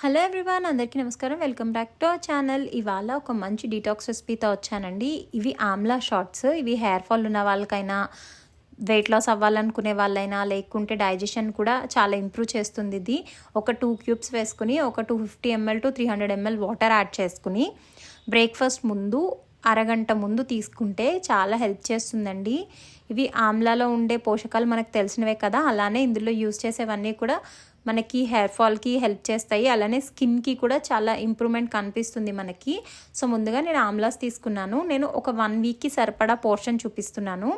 Hello everyone, అందరికీ నమస్కారం. Welcome back to our channel. ఇవాళ ఒక మంచి డీటాక్స్ రెసిపీతో వచ్చానండి. ఇవి ఆమ్లా షార్ట్స్. ఇవి హెయిర్ ఫాల్ ఉన్న వాళ్ళకైనా, వెయిట్ లాస్ అవ్వాలనుకునే వాళ్ళైనా, లేకుంటే డైజెషన్ కూడా చాలా ఇంప్రూవ్ చేస్తుంది. ఇది ఒక 2 క్యూబ్స్ వేసుకుని ఒక 250 ml to 300 ml water add చేసుకుని బ్రేక్ఫాస్ట్ ముందు అరగంట ముందు తీసుకుంటే చాలా హెల్ప్ చేస్తుందండి. ఇవి ఆమ్లాలో ఉండే పోషకాలు మనకు తెలిసినవే కదా, అలానే ఇందులో యూజ్ చేసేవన్నీ కూడా మనకి హెయిర్ ఫాల్కి హెల్ప్ చేస్తాయి. అలానే స్కిన్కి కూడా చాలా ఇంప్రూవ్మెంట్ కనిపిస్తుంది మనకి. సో ముందుగా నేను ఆమ్లాస్ తీసుకున్నాను. నేను ఒక 1 వీక్కి సరిపడా పోర్షన్ చూపిస్తున్నాను.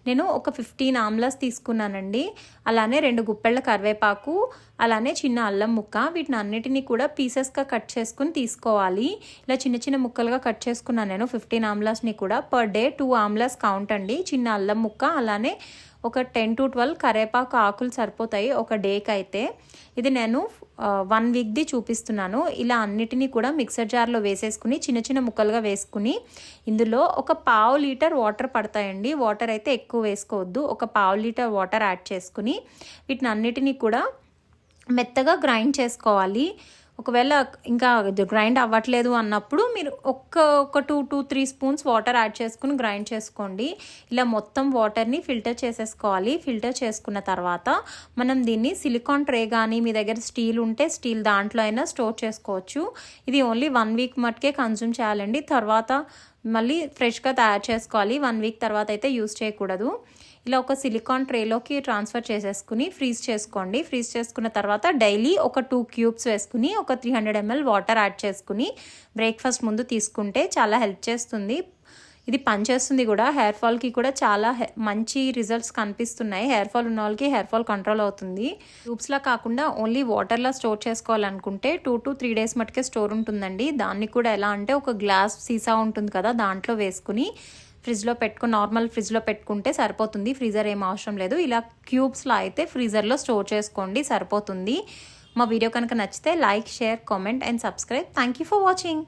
నేను ఒక 15 ఆమ్లాస్ తీసుకున్నానండి. అలానే 2 గుప్పెళ్ళ కరివేపాకు, అలానే చిన్న అల్లం ముక్క, వీటిని అన్నిటినీ కూడా పీసెస్గా కట్ చేసుకుని తీసుకోవాలి. ఇలా చిన్న చిన్న ముక్కలుగా కట్ చేసుకున్నాను నేను 15 ఆమ్లాస్ని కూడా. పర్ డే 2 ఆమ్లాస్ కౌంట్ అండి. చిన్న అల్లం ముక్క, అలానే ఒక 10 to 12 కరివేపాకు ఆకులు సరిపోతాయి ఒక డేకి అయితే. ఇది నేను 1 వీక్ది చూపిస్తున్నాను. ఇలా అన్నిటినీ కూడా మిక్సర్ జార్లో వేసేసుకుని చిన్న చిన్న ముక్కలుగా వేసుకుని ఇందులో ఒక 1/2 లీటర్ వాటర్ పడతాయండి. వాటర్ అయితే ఎక్కువ వేసుకోవద్దు. ఒక 1/2 లీటర్ వాటర్ యాడ్ చేసుకుని వీటిని అన్నిటినీ కూడా మెత్తగా గ్రైండ్ చేసుకోవాలి. ఒకవేళ ఇంకా గ్రైండ్ అవ్వట్లేదు అన్నప్పుడు మీరు ఒక 2 to 3 స్పూన్స్ వాటర్ యాడ్ చేసుకుని గ్రైండ్ చేసుకోండి. ఇలా మొత్తం వాటర్ని ఫిల్టర్ చేసేసుకోవాలి. ఫిల్టర్ చేసుకున్న తర్వాత మనం దీన్ని సిలికాన్ ట్రే కానీ, మీ దగ్గర స్టీల్ ఉంటే స్టీల్ దాంట్లో అయినా స్టోర్ చేసుకోవచ్చు. ఇది ఓన్లీ 1 వీక్ మటుకే కన్జ్యూమ్ చేయాలండి. తర్వాత మళ్ళీ ఫ్రెష్గా తయారు చేసుకోవాలి. 1 వీక్ తర్వాత అయితే యూజ్ చేయకూడదు. ఇలా ఒక సిలికాన్ ట్రేలోకి ట్రాన్స్ఫర్ చేసేసుకుని ఫ్రీజ్ చేసుకోండి. ఫ్రీజ్ చేసుకున్న తర్వాత డైలీ ఒక 2 క్యూబ్స్ వేసుకుని ఒక 300 ml వాటర్ యాడ్ చేసుకుని బ్రేక్ఫాస్ట్ ముందు తీసుకుంటే చాలా హెల్ప్ చేస్తుంది. ఇది పనిచేస్తుంది కూడా. హెయిర్ ఫాల్కి కూడా చాలా మంచి రిజల్ట్స్ కనిపిస్తున్నాయి. హెయిర్ ఫాల్ ఉన్న వాళ్ళకి హెయిర్ ఫాల్ కంట్రోల్ అవుతుంది. ట్యూబ్స్లా కాకుండా ఓన్లీ వాటర్లో స్టోర్ చేసుకోవాలనుకుంటే 2 to 3 డేస్ మటుకే స్టోర్ ఉంటుందండి. దాన్ని కూడా ఎలా అంటే ఒక గ్లాస్ సీసా ఉంటుంది కదా, దాంట్లో వేసుకుని ఫ్రిడ్జ్లో పెట్టుకుని నార్మల్ ఫ్రిడ్జ్లో పెట్టుకుంటే సరిపోతుంది. ఫ్రీజర్ ఏం అవసరం లేదు. ఇలా క్యూబ్స్లో అయితే ఫ్రీజర్లో స్టోర్ చేసుకోండి, సరిపోతుంది. మా వీడియో కనుక నచ్చితే like, share, comment and subscribe. Thank you for watching.